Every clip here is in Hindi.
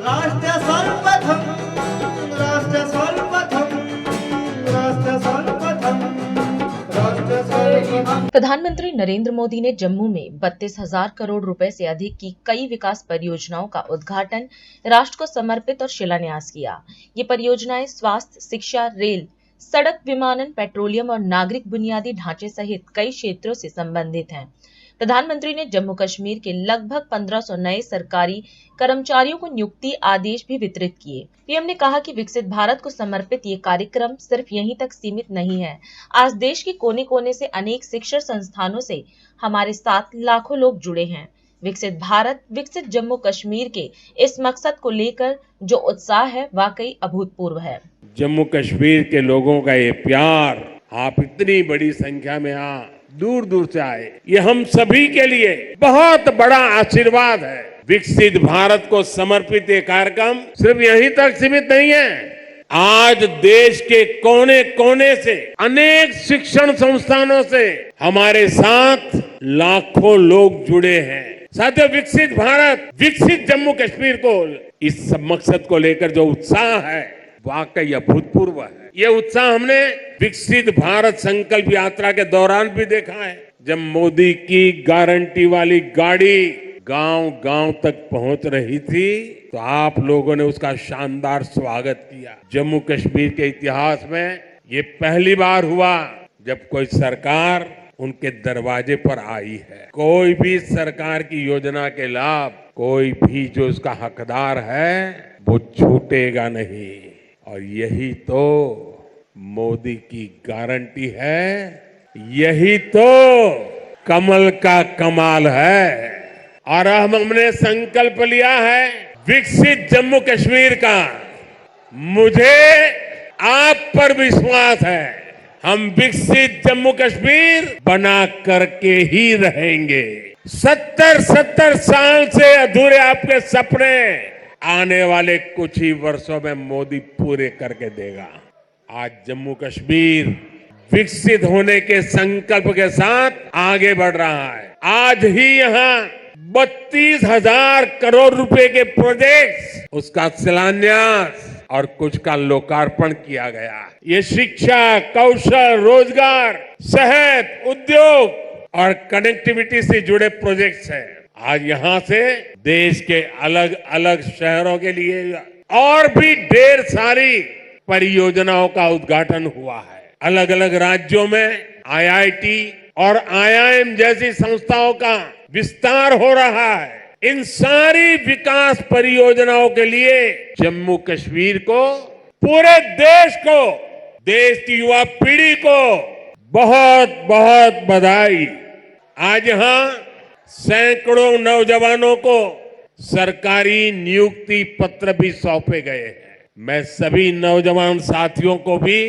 राष्ट्र सर्वप्रथम राष्ट्र सर्वप्रथम राष्ट्र सर्वप्रथम राष्ट्र सर्वप्रथम। प्रधानमंत्री नरेंद्र मोदी ने जम्मू में 32,000 करोड़ रुपए से अधिक की कई विकास परियोजनाओं का उद्घाटन, राष्ट्र को समर्पित और शिलान्यास किया। ये परियोजनाएं स्वास्थ्य, शिक्षा, रेल, सड़क, विमानन, पेट्रोलियम और नागरिक बुनियादी ढांचे सहित कई क्षेत्रों से संबंधित हैं। प्रधानमंत्री ने जम्मू कश्मीर के लगभग 1500 नए सरकारी कर्मचारियों को नियुक्ति आदेश भी वितरित किए। पीएम ने कहा कि विकसित भारत को समर्पित ये कार्यक्रम सिर्फ यहीं तक सीमित नहीं है। आज देश के कोने कोने से अनेक शिक्षण संस्थानों से हमारे साथ लाखों लोग जुड़े हैं। विकसित भारत, विकसित जम्मू कश्मीर के इस मकसद को लेकर जो उत्साह है वाकई अभूतपूर्व है। जम्मू कश्मीर के लोगों का ये प्यार, आप इतनी बड़ी संख्या में दूर दूर से आए, ये हम सभी के लिए बहुत बड़ा आशीर्वाद है। विकसित भारत को समर्पित ये कार्यक्रम सिर्फ यहीं तक सीमित नहीं है। आज देश के कोने कोने से, अनेक शिक्षण संस्थानों से हमारे साथ लाखों लोग जुड़े हैं। साथियों, विकसित भारत, विकसित जम्मू कश्मीर को, इस मकसद को लेकर जो उत्साह है वाकई अभूतपूर्व है। ये उत्साह हमने विकसित भारत संकल्प यात्रा के दौरान भी देखा है। जब मोदी की गारंटी वाली गाड़ी गांव गांव तक पहुंच रही थी तो आप लोगों ने उसका शानदार स्वागत किया। जम्मू कश्मीर के इतिहास में ये पहली बार हुआ जब कोई सरकार उनके दरवाजे पर आई है। कोई भी सरकार की योजना के लाभ कोई भी जो उसका हकदार है वो छूटेगा नहीं। और यही तो मोदी की गारंटी है, यही तो कमल का कमाल है। और हमने संकल्प लिया है विकसित जम्मू कश्मीर का। मुझे आप पर विश्वास है, हम विकसित जम्मू कश्मीर बना करके ही रहेंगे। 70 साल से अधूरे आपके सपने आने वाले कुछ ही वर्षों में मोदी पूरे करके देगा। आज जम्मू कश्मीर विकसित होने के संकल्प के साथ आगे बढ़ रहा है। आज ही यहाँ 32,000 करोड़ रुपए के प्रोजेक्ट्स, उसका शिलान्यास और कुछ का लोकार्पण किया गया। ये शिक्षा, कौशल, रोजगार, सेहत, उद्योग और कनेक्टिविटी से जुड़े प्रोजेक्ट्स हैं। आज यहां से देश के अलग अलग शहरों के लिए और भी ढेर सारी परियोजनाओं का उद्घाटन हुआ है। अलग अलग राज्यों में आईआईटी और आईआईएम जैसी संस्थाओं का विस्तार हो रहा है। इन सारी विकास परियोजनाओं के लिए जम्मू कश्मीर को, पूरे देश को, देश की युवा पीढ़ी को बहुत बहुत बधाई। आज यहां सैकड़ों नौजवानों को सरकारी नियुक्ति पत्र भी सौंपे गए हैं। मैं सभी नौजवान साथियों को भी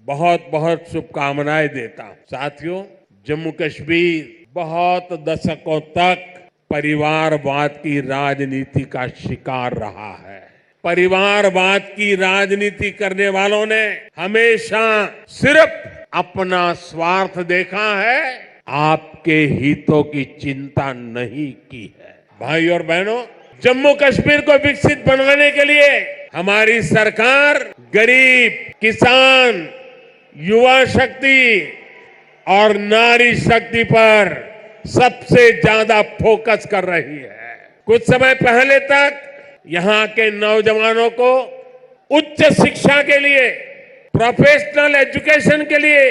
बहुत बहुत शुभकामनाएं देता हूं। साथियों, जम्मू कश्मीर बहुत दशकों तक परिवारवाद की राजनीति का शिकार रहा है। परिवारवाद की राजनीति करने वालों ने हमेशा सिर्फ अपना स्वार्थ देखा है, आपके हितों की चिंता नहीं की है। भाई और बहनों, जम्मू कश्मीर को विकसित बनाने के लिए हमारी सरकार गरीब, किसान, युवा शक्ति और नारी शक्ति पर सबसे ज्यादा फोकस कर रही है। कुछ समय पहले तक यहाँ के नौजवानों को उच्च शिक्षा के लिए, प्रोफेशनल एजुकेशन के लिए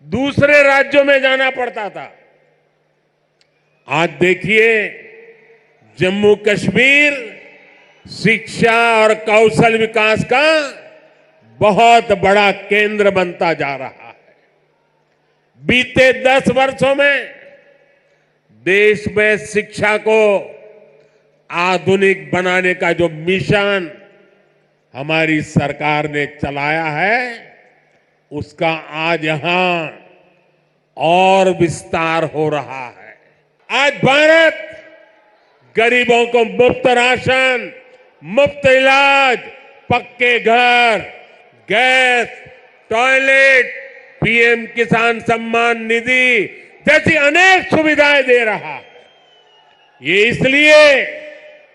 दूसरे राज्यों में जाना पड़ता था। आज देखिए, जम्मू कश्मीर शिक्षा और कौशल विकास का बहुत बड़ा केंद्र बनता जा रहा है। बीते 10 वर्षों में देश में शिक्षा को आधुनिक बनाने का जो मिशन हमारी सरकार ने चलाया है, उसका आज यहां और विस्तार हो रहा है। आज भारत गरीबों को मुफ्त राशन, मुफ्त इलाज, पक्के घर, गैस, टॉयलेट, पीएम किसान सम्मान निधि जैसी अनेक सुविधाएं दे रहा है। ये इसलिए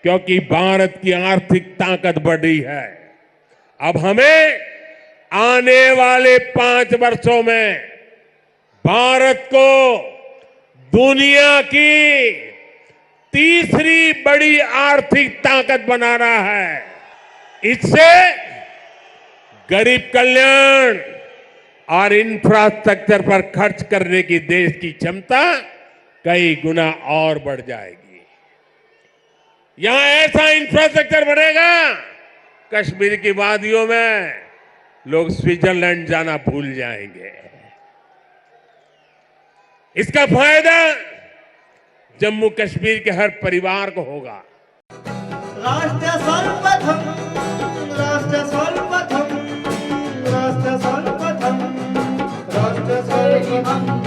क्योंकि भारत की आर्थिक ताकत बढ़ रही है। अब हमें आने वाले 5 वर्षों में भारत को दुनिया की तीसरी बड़ी आर्थिक ताकत बनाना है। इससे गरीब कल्याण और इंफ्रास्ट्रक्चर पर खर्च करने की देश की क्षमता कई गुना और बढ़ जाएगी। यहां ऐसा इंफ्रास्ट्रक्चर बनेगा, कश्मीर की वादियों में लोग स्विट्जरलैंड जाना भूल जाएंगे। इसका फायदा जम्मू कश्मीर के हर परिवार को होगा। राष्ट्र सर्वप्रथम, राष्ट्र सर्वप्रथम, राष्ट्र सर्वप्रथम, राष्ट्र सर्वप्रथम।